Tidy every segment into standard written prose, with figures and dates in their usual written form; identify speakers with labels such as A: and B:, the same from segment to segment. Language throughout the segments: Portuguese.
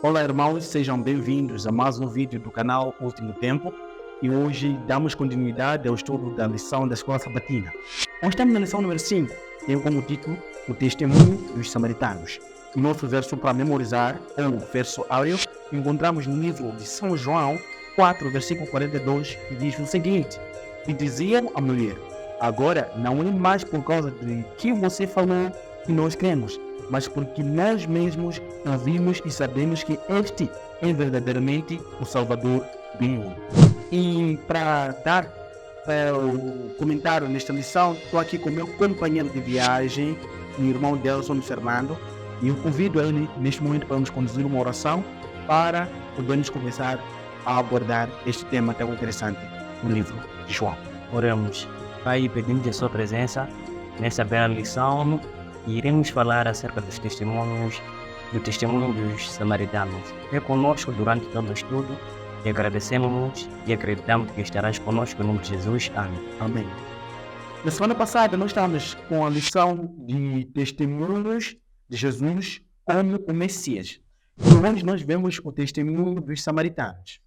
A: Olá irmãos, sejam bem-vindos a mais um vídeo do canal Último Tempo e hoje damos continuidade ao estudo da lição da Escola Sabatina. Nós estamos na lição número 5, tem como título o Testemunho dos Samaritanos. O nosso verso para memorizar, ou verso áureo, encontramos no livro de São João 4, versículo 42, que diz o seguinte: E diziam à mulher: agora não é mais por causa de que você falou que nós cremos, mas porque nós mesmos ouvimos e sabemos que este é verdadeiramente o Salvador do mundo. E para dar o comentário nesta lição, estou aqui com o meu companheiro de viagem, o irmão Delson Fernando, e eu convido ele neste momento para nos conduzir uma oração para podermos começar a abordar este tema tão interessante no livro de João.
B: Oremos. Pai, pedimos a sua presença nessa bela lição e iremos falar acerca dos testemunhos, do testemunho dos samaritanos. É conosco durante todo o estudo e agradecemos e acreditamos que estarás conosco no nome de Jesus. Amém.
A: Amém. Na semana passada nós estávamos com a lição de testemunhos de Jesus como o Messias. E hoje nós vemos o testemunho dos samaritanos.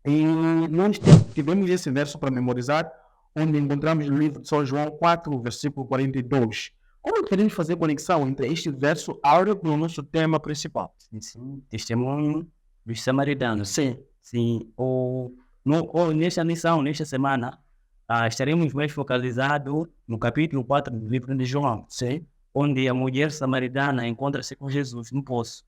A: E nós tivemos esse verso para memorizar, onde encontramos no livro de São João 4, versículo 42. Como queremos fazer conexão entre este verso áureo com o nosso tema principal?
B: Sim, testemunho dos samaritanos.
A: Sim.
B: Nesta lição, nesta semana, estaremos mais focalizados no capítulo 4 do livro de João.
A: Sim.
B: Onde a mulher samaritana encontra-se com Jesus no poço.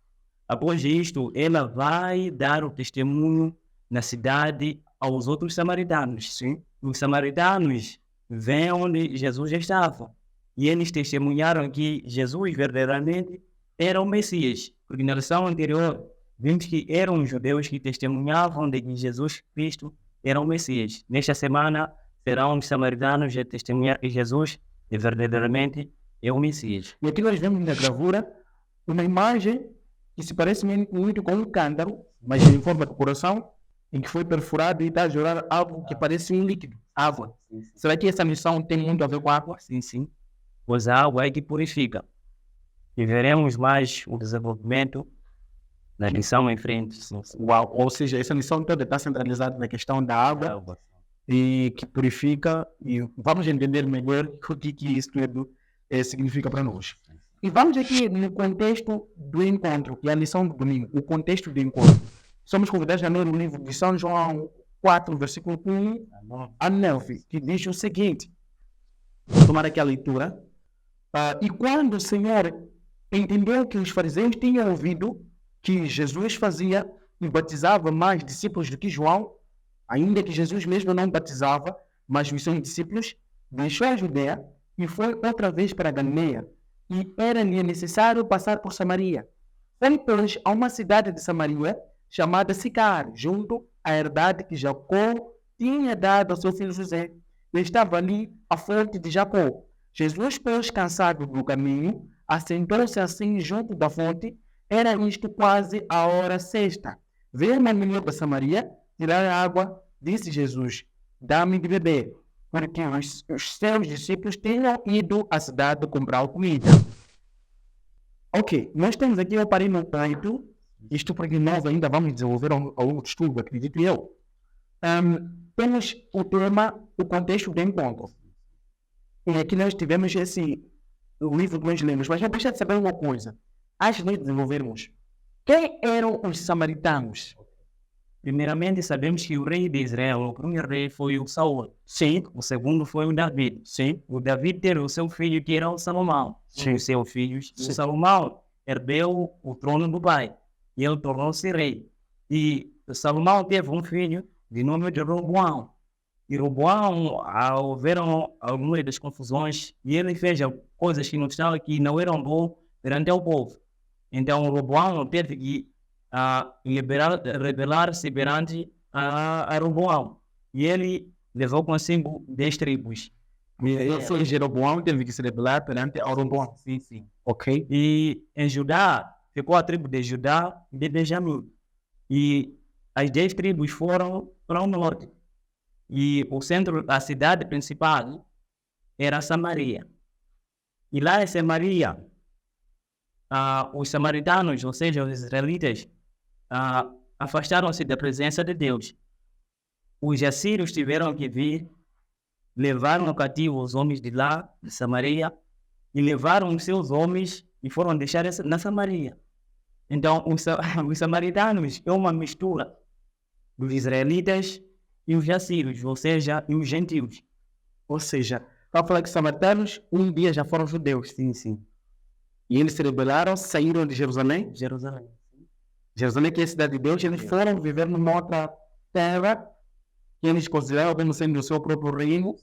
B: Após isto, ela vai dar o testemunho na cidade aos outros samaritanos.
A: Sim.
B: Os samaritanos vêm onde Jesus estava e eles testemunharam que Jesus verdadeiramente era o Messias, porque na lição anterior vimos que eram os judeus que testemunhavam de que Jesus Cristo era o Messias. Nesta semana serão os samaritanos a testemunhar que Jesus é verdadeiramente o Messias.
A: E aqui nós vemos na gravura uma imagem que se parece muito com um cântaro, mas em forma de coração, em que foi perfurado e está a jorrar algo que parece um líquido, água.
B: Sim.
A: Será que essa missão tem muito a ver com água?
B: Sim, sim. Pois a água é que purifica. E veremos mais o desenvolvimento da lição em frente. Sim.
A: Uau. Ou seja, essa missão toda está centralizada na questão da água e que purifica, e vamos entender melhor o que isso tudo significa para nós. E vamos aqui no contexto do encontro, que é a lição do domingo, o contexto do encontro. Somos convidados a ler o livro de São João 4, versículo 1 a 9, que diz o seguinte: vou tomar aqui a leitura. E quando o Senhor entendeu que os fariseus tinham ouvido que Jesus fazia e batizava mais discípulos do que João, ainda que Jesus mesmo não batizava, mas os seus discípulos, deixou a Judeia e foi outra vez para a Galileia, e era-lhe necessário passar por Samaria. Foi, pois, a uma cidade de Samaria, chamada Sicar, junto à herdade que Jacó tinha dado ao seu filho José. E estava ali a fonte de Jacó. Jesus, pois, cansado do caminho, assentou-se assim junto da fonte. Era isto quase a hora sexta. Veio uma mulher da Samaria tirar água. Disse Jesus: dá-me de beber, porque os seus discípulos tinham ido à cidade comprar comida. Ok, nós temos aqui, eu parei no ponto, isto porque nós ainda vamos desenvolver ao estudo, acredito eu. Temos o tema, o contexto do encontro. E aqui nós tivemos o livro que nós lemos, mas já deixa de saber uma coisa. Antes de nós desenvolvermos, quem eram os samaritanos?
B: Primeiramente, sabemos que o rei de Israel, o primeiro rei, foi o Saul.
A: Sim.
B: O segundo foi o David.
A: Sim.
B: O David teve o seu filho, que era o Salomão.
A: Sim.
B: Os seus filhos.
A: Sim.
B: O Salomão herdeu o trono do pai. E ele tornou-se rei. E o Salomão teve um filho de nome de Roboão. E Roboão, houveram algumas das confusões, e ele fez coisas que não eram boas perante o povo. Então Roboão teve que rebelar-se perante a Roboão. E ele levou consigo 10 tribos.
A: Ele foi Jeroboão, teve que se rebelar perante Roboão.
B: Sim, sim.
A: Ok.
B: E em Judá, ficou a tribo de Judá e de Benjamim. E as 10 tribos foram para o norte. E o centro, a cidade principal, era Samaria. E lá em Samaria, os samaritanos, ou seja, os israelitas, afastaram-se da presença de Deus. Os assírios tiveram que vir, levaram cativo os homens de lá, de Samaria, e levaram os seus homens e foram deixar na Samaria. Então, os samaritanos é uma mistura dos israelitas e os assírios, ou seja, e os gentios.
A: Ou seja, para falar que os samaritanos um dia já foram judeus.
B: Sim, sim.
A: E eles se rebelaram, saíram de Jerusalém.
B: Jerusalém.
A: Jerusalém, que é a cidade de Deus, eles foram viver numa outra terra que eles consideravam como sendo o seu próprio reino.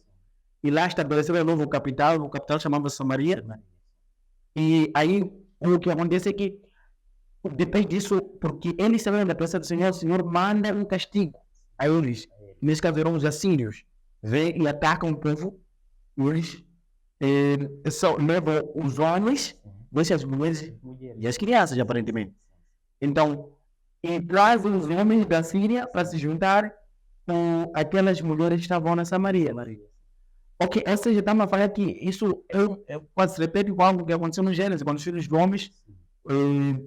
A: E lá estabeleceram um novo capital, o capital chamava-se Samaria. E aí o que acontece é que depois disso, porque eles sabiam da presença do Senhor, o Senhor manda um castigo a eles. Nesse caso eram os assírios. Vêm e atacam o povo. Eles só levam os homens, as mulheres e as crianças, aparentemente. Então, e trazem os homens da Síria para se juntar com aquelas mulheres que estavam na Samaria. Ok, ou seja, estamos a falar que isso quase se repete com algo que aconteceu no Gênesis, quando os filhos de homens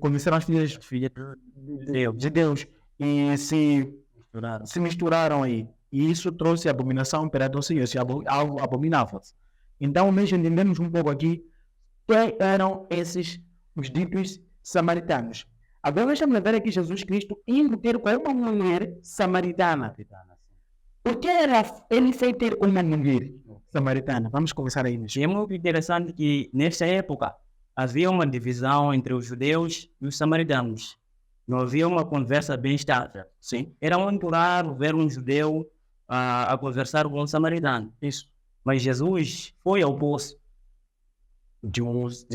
A: conheceram as filhas de Deus e se misturaram aí. E isso trouxe abominação perante o Senhor, isso é algo abominável. Então, nós entendemos um pouco aqui quem eram esses os ditos samaritanos. Agora nós estamos a ver aqui Jesus Cristo indo ter com uma mulher samaritana. Por que ele foi ter uma mulher samaritana? Vamos começar aí.
B: É muito interessante que nesta época havia uma divisão entre os judeus e os samaritanos. Não havia uma conversa bem estável.
A: Sim.
B: Era muito raro ver um judeu a conversar com um samaritano.
A: Isso.
B: Mas Jesus foi ao poço
A: de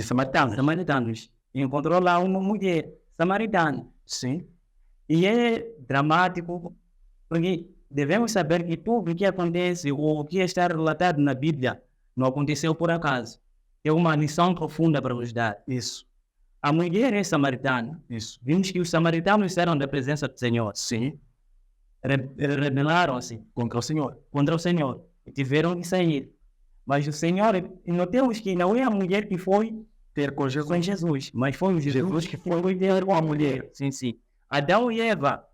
A: samaritanos.
B: E encontrou lá uma mulher samaritana.
A: Sim.
B: E é dramático, porque devemos saber que tudo o que acontece ou o que está relatado na Bíblia não aconteceu por acaso. É uma lição profunda para nos dar.
A: Isso.
B: A mulher é samaritana.
A: Isso.
B: Vimos que os samaritanos eram da presença do Senhor.
A: Sim.
B: Rebelaram-se
A: contra o
B: Senhor. E tiveram que sair. Mas o Senhor, notemos que não é a mulher que foi
A: ter com
B: Jesus, mas foi o Jesus que foi ter com a mulher. Sim, sim. Adão e Eva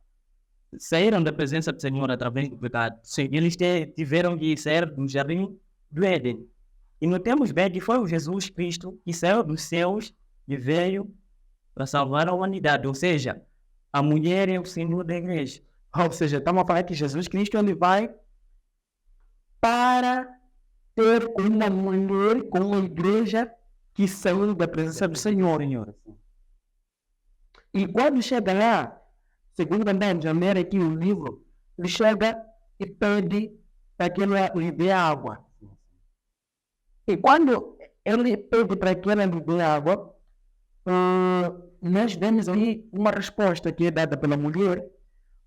B: saíram da presença do Senhor através do pecado. Sim. Eles tiveram que sair do jardim do Éden. E notemos bem que foi o Jesus Cristo que saiu dos céus e veio para salvar a humanidade. Ou seja, a mulher é o símbolo da igreja.
A: Ou seja, estamos a falar que Jesus Cristo ele vai para ter uma mulher com uma igreja que saiu da presença do Senhor. E quando chega lá, segundo andamos a ler aqui o livro, ele chega e pede para que ela lhe dê água. E quando ele pede para que ela lhe dê água, nós vemos aí uma resposta que é dada pela mulher,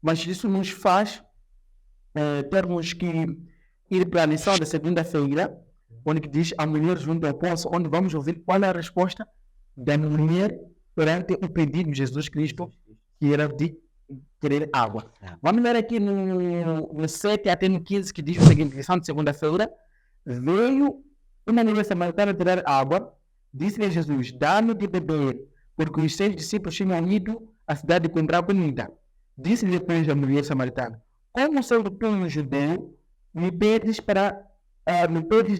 A: mas isso nos faz termos que ir para a lição da segunda-feira, onde diz a mulher junto ao poço, onde vamos ouvir qual é a resposta da mulher perante o pedido de Jesus Cristo, que era de querer água. Vamos ler aqui no 7 até no 15, que diz o seguinte: lição de segunda-feira. Veio uma mulher samaritana tirar água, disse-lhe a Jesus: dá-me de beber, porque os seus discípulos tinham ido à cidade comprar comida. Disse-lhe depois a mulher samaritana: como sendo tu um judeu, me pedes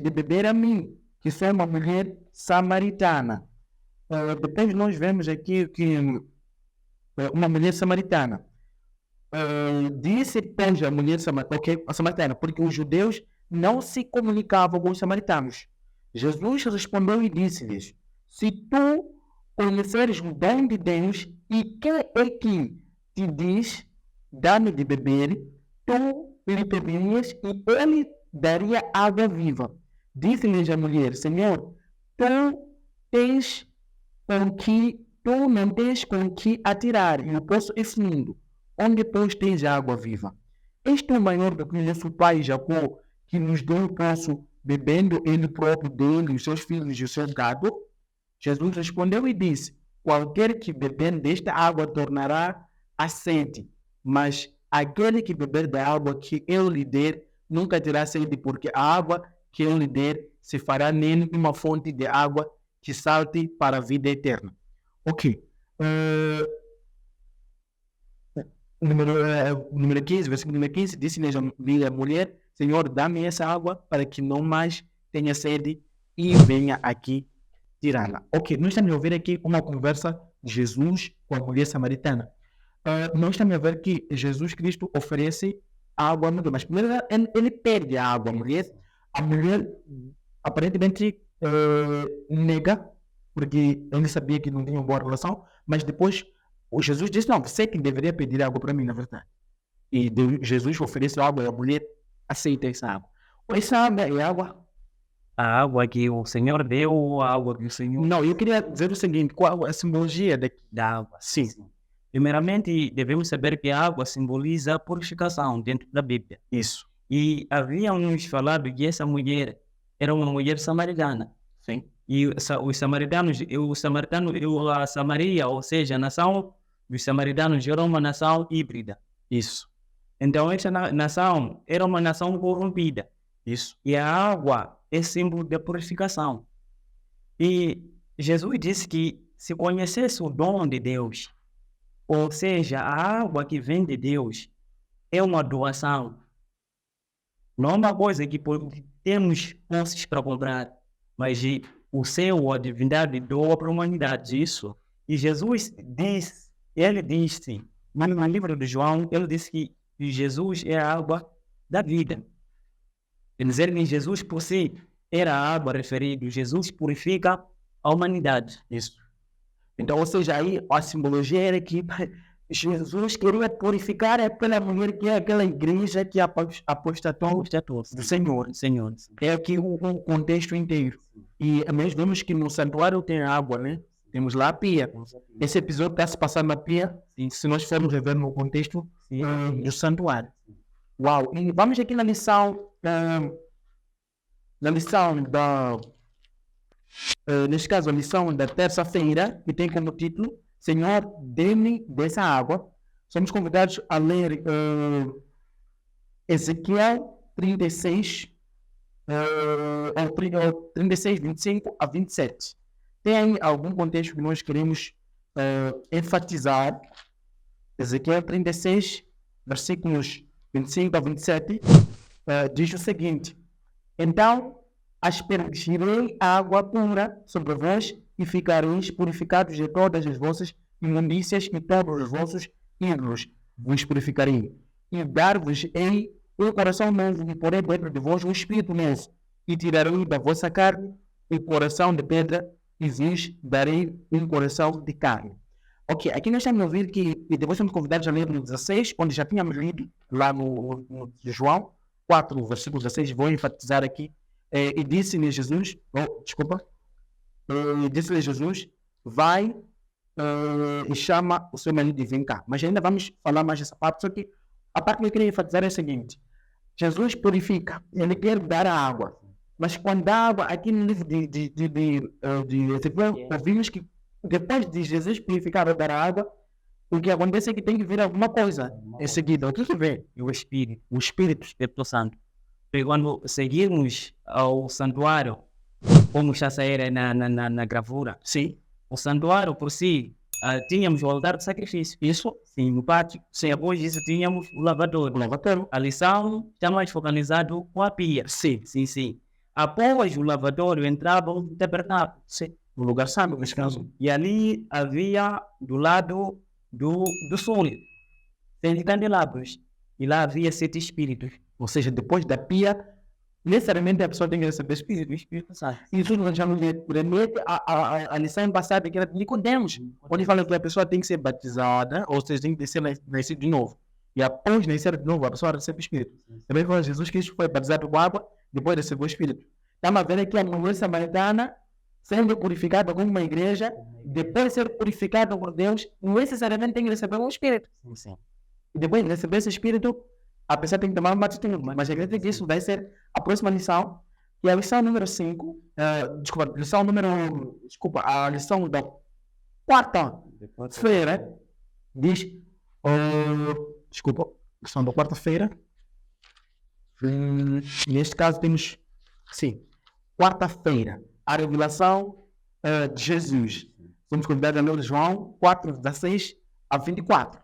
A: de beber a mim, que sou uma mulher samaritana. Depois nós vemos aqui que uma mulher samaritana disse depois a mulher samaritana, porque os judeus não se comunicavam com os samaritanos. Jesus respondeu e disse-lhes: se tu conheceres o dom de Deus e quem é que te diz, dá-me de beber, tu lhe pedias e ele daria água viva. Disse-lhes a mulher: Senhor, tu não tens com que atirar, e o poço é fundo, onde pois tens água viva. Este é maior do que o nosso pai Jacó, que nos deu o poço, bebendo ele próprio dele, os seus filhos e o seu gado. Jesus respondeu e disse: qualquer que beber desta água tornará a sede, mas aquele que beber da água que eu lhe der nunca terá sede, porque a água que eu lhe der se fará nele uma fonte de água que salte para a vida eterna. Ok. número 15, versículo número 15, disse-lhe a mulher, Senhor, dá-me essa água para que não mais tenha sede e venha aqui tirá-la. Ok, nós estamos a ver aqui uma conversa de Jesus com a mulher samaritana. Nós estamos a ver que Jesus Cristo oferece água à mulher, mas primeiro ele pede a água à mulher. A mulher aparentemente nega, porque ele sabia que não tinha uma boa relação, mas depois o Jesus disse, não, você que deveria pedir água para mim, na verdade. E Jesus oferece água e a mulher aceita essa água. Essa água é água.
B: A água que o Senhor deu ou a água que o Senhor...
A: Não, eu queria dizer o seguinte, qual a simbologia
B: da água?
A: Sim.
B: Primeiramente, devemos saber que a água simboliza a purificação dentro da Bíblia.
A: Isso.
B: E havíamos falado que essa mulher era uma mulher samaritana.
A: Sim.
B: E os samaritanos, a Samaria, ou seja, a nação dos samaritanos era uma nação híbrida.
A: Isso.
B: Então, essa nação era uma nação corrompida.
A: Isso.
B: E a água é símbolo da purificação. E Jesus disse que se conhecesse o dom de Deus, ou seja, a água que vem de Deus, é uma doação. Não é uma coisa que temos posses para comprar, mas o céu, a divindade, doa para a humanidade. Isso. E Jesus disse, no livro de João, ele disse que Jesus é a água da vida. Quer dizer que Jesus por si era a água referida. Jesus purifica a humanidade.
A: Isso. Então, ou seja, aí a simbologia era que Jesus queria purificar aquela mulher que é aquela igreja que apostatou do Senhor. É aqui o contexto inteiro. E nós vemos que no santuário tem água, né? Temos lá a pia. Esse episódio está se passando na pia, se nós formos rever no contexto do santuário. Uau! E vamos aqui na lição neste caso, a lição da terça-feira, que tem como título Senhor, dê-me dessa água. Somos convidados a ler Ezequiel 36, 25 a 27. Tem aí algum contexto que nós queremos enfatizar. Ezequiel 36, versículos 25 a 27, diz o seguinte: Então aspergirei água pura sobre vós e ficareis purificados de todas as vossas imundícias e todos os vossos ídolos vos purificarei. E dar-vos-ei um coração novo e porei dentro de vós um espírito novo e tirarei da vossa carne um coração de pedra e vos darei um coração de carne. Ok, aqui nós estamos a ouvir que, e depois somos convidados a ler no 16, onde já tínhamos lido lá no João 4, versículo 16, vou enfatizar aqui. E disse-lhe Jesus, disse-lhe Jesus, vai e chama o seu marido e vem cá. Mas ainda vamos falar mais dessa parte, só que a parte que eu queria enfatizar é a seguinte: Jesus purifica, ele quer dar a água, mas quando dá água, aqui no livro de Ezequiel, ouvimos que depois de Jesus purificar e dar a água, o que acontece é que tem que vir alguma coisa em seguida. O que vem?
B: O Espírito Santo. E quando seguirmos ao santuário, como já saíram na gravura,
A: sim,
B: o santuário por si, tínhamos o altar de sacrifício.
A: Isso?
B: Sim, no pátio. Sim, após isso tínhamos o lavatório. A lição está mais focalizado com a pia.
A: Sim.
B: Após o lavatório entrava o tabernáculo.
A: Sim. O lugar santo, nesse caso.
B: E ali havia do lado do sol 7 candelabros. E lá havia 7 espíritos.
A: Ou seja, depois da pia, necessariamente a pessoa tem que receber o Espírito Santo. Isso nós já remete a lição passada que era de Nicodemos, onde fala que a pessoa tem que ser batizada, ou seja, tem que ser nascido de novo. E após nascer de novo, a pessoa recebe o Espírito. Também foi Jesus Cristo foi batizado com água, depois recebeu o Espírito. Estamos a ver aqui a mulher samaritana sendo purificada como uma igreja, depois de ser purificada por Deus, não necessariamente tem que receber um Espírito.
B: Sim.
A: E depois de receber esse Espírito, a pessoa tem que tomar um batismo, mas a igreja diz que isso vai ser a próxima lição, e a lição número 5, a lição da quarta-feira, diz, lição da quarta-feira, neste caso temos, quarta-feira, a revelação de Jesus. Somos convidados a ler João 4, 16 a 24.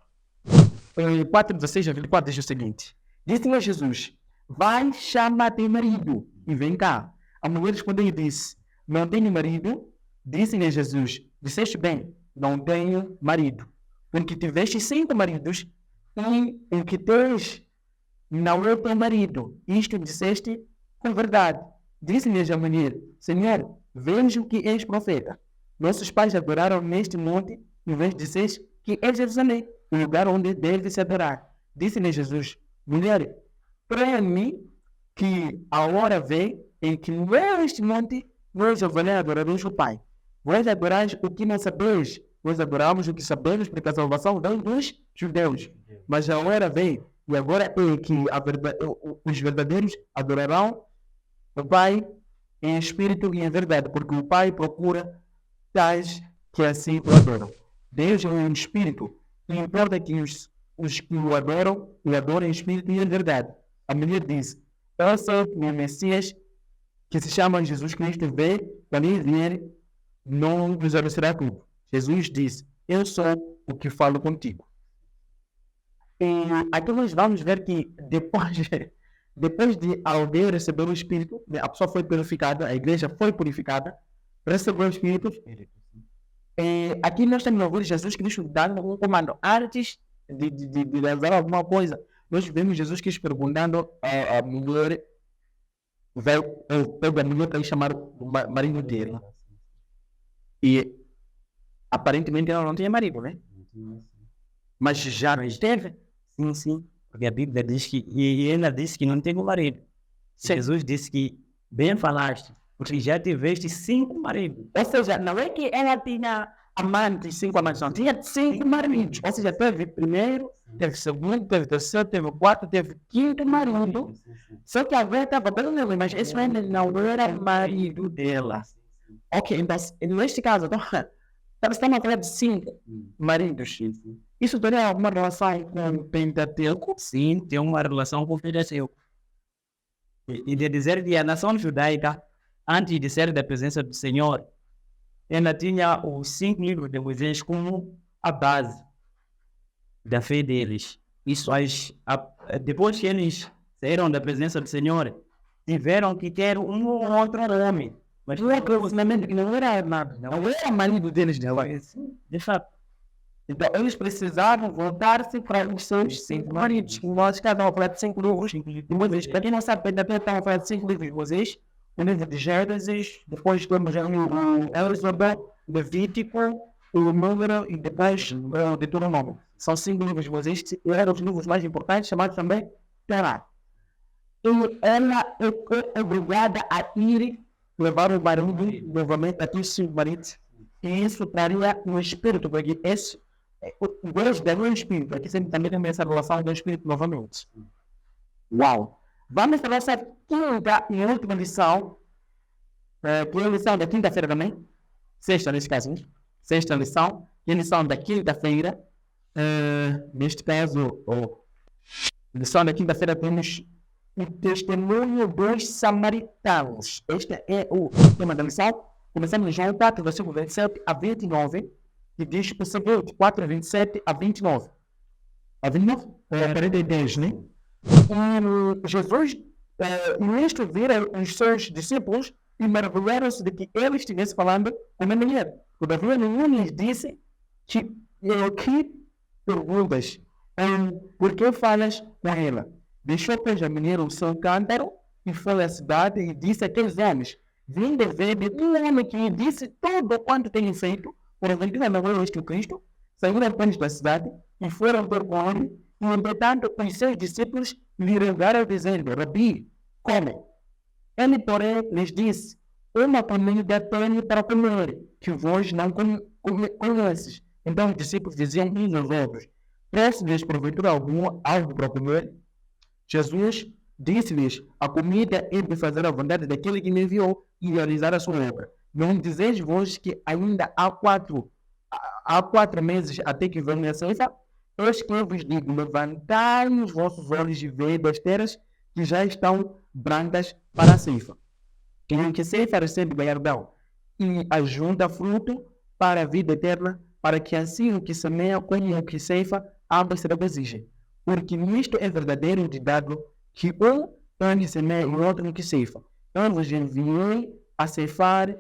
A: 4:16 a 24 diz o seguinte: disse-lhe Jesus, vai, chama teu marido e vem cá. A mulher respondeu e disse, não tenho marido. Disse-lhe Jesus, disseste bem, não tenho marido, porque tiveste 5 maridos e o que tens não é teu marido. Isto disseste com verdade. Disse-lhe a mulher, Senhor, vejo que és profeta. Nossos pais adoraram neste monte, e vós disseis que é Jerusalém, o lugar onde deve se adorar. Disse-lhe Jesus, mulher, creia em mim que a hora vem em que não é este monte, nós adoraremos o Pai. Vós adorais o que não sabeis, nós adoramos o que sabemos, porque a salvação vem dos judeus. Mas a hora vem, e agora é que os verdadeiros adorarão o Pai em espírito e em verdade, porque o Pai procura tais que assim o adoram. Deus é um espírito, e importa que os que o adoram em espírito e em verdade. A mulher disse, eu sou o Messias, que se chama Jesus Cristo, vê, quando ele vier, não nos anunciará tudo. Jesus disse, eu sou o que falo contigo. E aqui nós vamos ver que depois de alguém receber o Espírito, a pessoa foi purificada, a igreja foi purificada, recebeu o Espírito. E aqui nós temos a voz de Jesus Cristo dando um comando. Antes de levar alguma coisa, nós vemos Jesus Cristo perguntando a mulher, a mulher para chamar o marido dele. E aparentemente ela não tinha marido, né? Mas já esteve.
B: Sim. Porque a Bíblia diz que, e ela disse que não tem marido. Jesus disse que, bem falaste, porque já tiveste 5 maridos.
A: Ou seja, não é que ela tinha amantes, 5 amantes, não. Tinha 5 maridos. Ou seja, teve primeiro, teve segundo, teve terceiro, teve quarto, teve 5º marido. Só que a velha estava bem leve, mas esse ainda não era marido dela. Ok, então, neste caso, estamos a falar de 5 maridos. Isso teria alguma relação com o Pentateuco?
B: Sim, tem uma relação com o Pentateuco. E de dizer que a nação judaica, antes de ser da presença do Senhor, ela tinha os 5 livros de Moisés como a base da fé deles. Isso, depois que eles saíram da presença do Senhor, tiveram que ter um outro homem. Mas
A: não é que não era nada, não era marido deles,
B: de fato.
A: Então eles precisavam voltar-se para os seus 5 maridos. Nós estavam a falar de 5 livros de Moisés. Para quem não sabe, ainda estava a falar de 5 livros de Moisés. O livro de Gênesis, depois temos o Êxodo, Levítico, o Número e depois o Deuteronômio. São 5 livros de Moisés, eram os livros mais importantes, chamados também Torá. E ela é obrigada a ir levar o marido novamente a os 5 maridos. E isso traria um espírito, porque esse Deus deu um espírito. Aqui sempre também tem essa relação do espírito novamente. Uau! Vamos para essa quinta e última lição, que é a lição da quinta-feira também. Sexta, nesse caso, né? Sexta lição, que é a lição da quinta-feira. Neste caso, lição da quinta-feira, temos o testemunho dos samaritanos. Este é o tema da lição. Começamos em João 4, versículo 27 a 29, que diz o seguinte, 4, 27 a 29. A 29? Parede 10, né? Jesus, nisto viram os seus discípulos e maravilharam-se de que ele estivesse falando com uma mulher. Todavia nenhum lhes disse que perguntas, por que falas com ela? Deixou, pois, a mulher o seu cântaro e foi à cidade e disse àqueles homens, vim de ver de um homem que lhe disse tudo quanto tenho feito, por aventura não é este o Cristo, saíram apenas da cidade e foram ter com ele, e entretanto os seus discípulos lhe rogaram dizendo, Rabi, come. Ele, porém, lhes disse, uma comida tenho para comer, que vós não conheces. Então os discípulos diziam uns aos outros, preste-lhes porventura algum algo para comer? Jesus disse-lhes, a comida é de fazer a vontade daquele que me enviou e realizar a sua obra. Não dizeis vós que ainda há 4 meses até que venha a ceifa? Eis que eu vos digo, levantai os vossos olhos e vede das terras que já estão brancas para a ceifa. Quem que ceifa recebe galardão e ajunta fruto para a vida eterna, para que assim o que semeia como o que ceifa, ambos se regozijem. porque nisto é verdadeiro ditado que um tem que semeia e outro que ceifa. Eu vos enviei a ceifar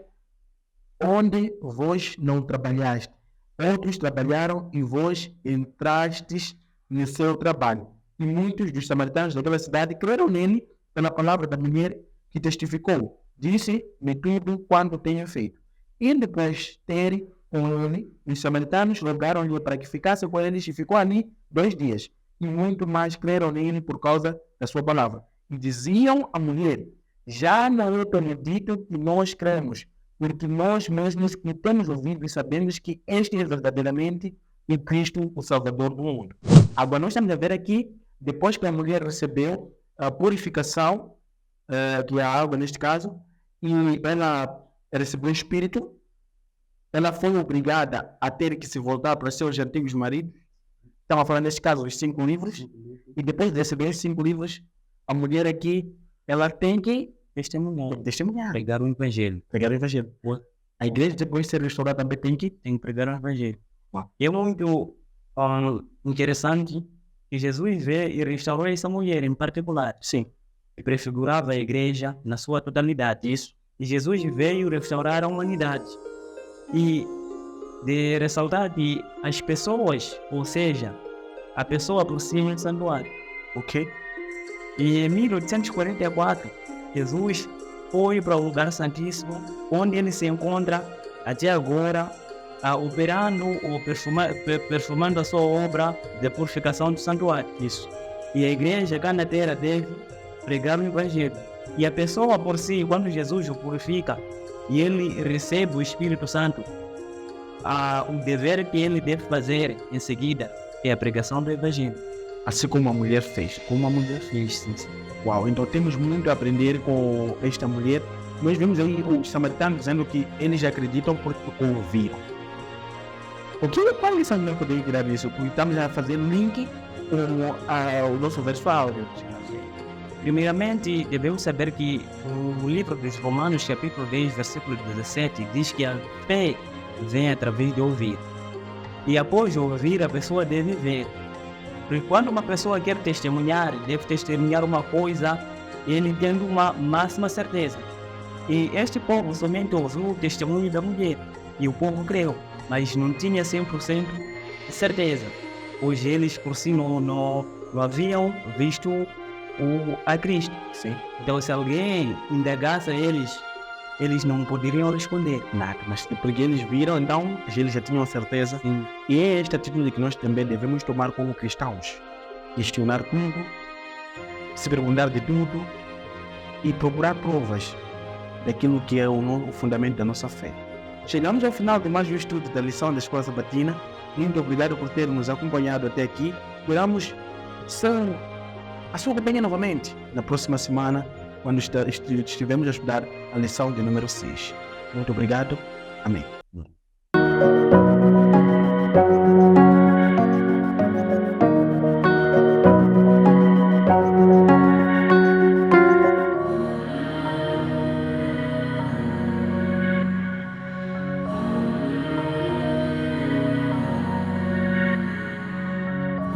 A: onde vós não trabalhaste. Outros trabalharam e vós entrastes no seu trabalho. E muitos dos samaritanos daquela cidade creram nele pela palavra da mulher que testificou. Disse-me tudo quanto tenho feito. E depois de ter com ele, os samaritanos rogaram-lhe para que ficasse com eles e ficou ali 2 dias. E muito mais creram nele por causa da sua palavra. E diziam à mulher: já não é dito que nós cremos, porque nós mesmos que temos ouvido e sabemos que este é verdadeiramente o Cristo, o Salvador do mundo. Agora nós estamos a ver aqui, depois que a mulher recebeu a purificação, que é a água neste caso, e ela recebeu o Espírito, ela foi obrigada a ter que se voltar para seus antigos maridos. Estamos a falar neste caso os 5 livros, e depois de receber os 5 livros, a mulher aqui, ela tem que testemunhar.
B: Pregar o evangelho.
A: Pregar o evangelho. A igreja, depois de ser restaurada, também tem que
B: pregar o evangelho. E é muito interessante que Jesus veio e restaurou essa mulher em particular.
A: Sim.
B: E prefigurava a igreja na sua totalidade.
A: Isso.
B: E Jesus veio restaurar a humanidade. E de ressaltar que as pessoas, ou seja, a pessoa aproxima do santuário.
A: Ok.
B: E em 1844, Jesus foi para o lugar santíssimo, onde ele se encontra até agora, operando ou perfumando a sua obra de purificação do santuário.
A: Isso.
B: E a igreja cá na terra deve pregar o evangelho. E a pessoa por si, quando Jesus o purifica e ele recebe o Espírito Santo, o dever que ele deve fazer em seguida é a pregação do evangelho.
A: Assim como a mulher fez.
B: Como a mulher fez, sim.
A: Uau, então temos muito a aprender com esta mulher. Nós vemos aí os samaritanos dizendo que eles acreditam porque ouviram. Qual é lição que nós podemos tirar disso? Porque estamos a fazer link com o nosso verso áudio.
B: Primeiramente, devemos saber que o livro dos Romanos, capítulo 10, versículo 17, diz que a fé vem através de ouvir. E após ouvir, a pessoa deve ver. Porque quando uma pessoa quer testemunhar, deve testemunhar uma coisa, ele tendo uma máxima certeza. E este povo somente ouviu o testemunho da mulher, e o povo creu, mas não tinha 100% de certeza, pois eles por si não haviam visto a Cristo.
A: Sim.
B: Então se alguém indagasse a eles não poderiam responder
A: nada, mas porque eles viram, então eles já tinham certeza.
B: Sim.
A: E é esta atitude que nós também devemos tomar como cristãos. Questionar tudo, se perguntar de tudo e procurar provas daquilo que é o fundamento da nossa fé. Chegamos ao final de mais um estudo da lição da Escola Sabatina. Muito obrigado por ter nos acompanhado até aqui. Esperamos a sua companhia novamente na próxima semana, quando estivermos a estudar a lição de número 6. Muito obrigado. Amém.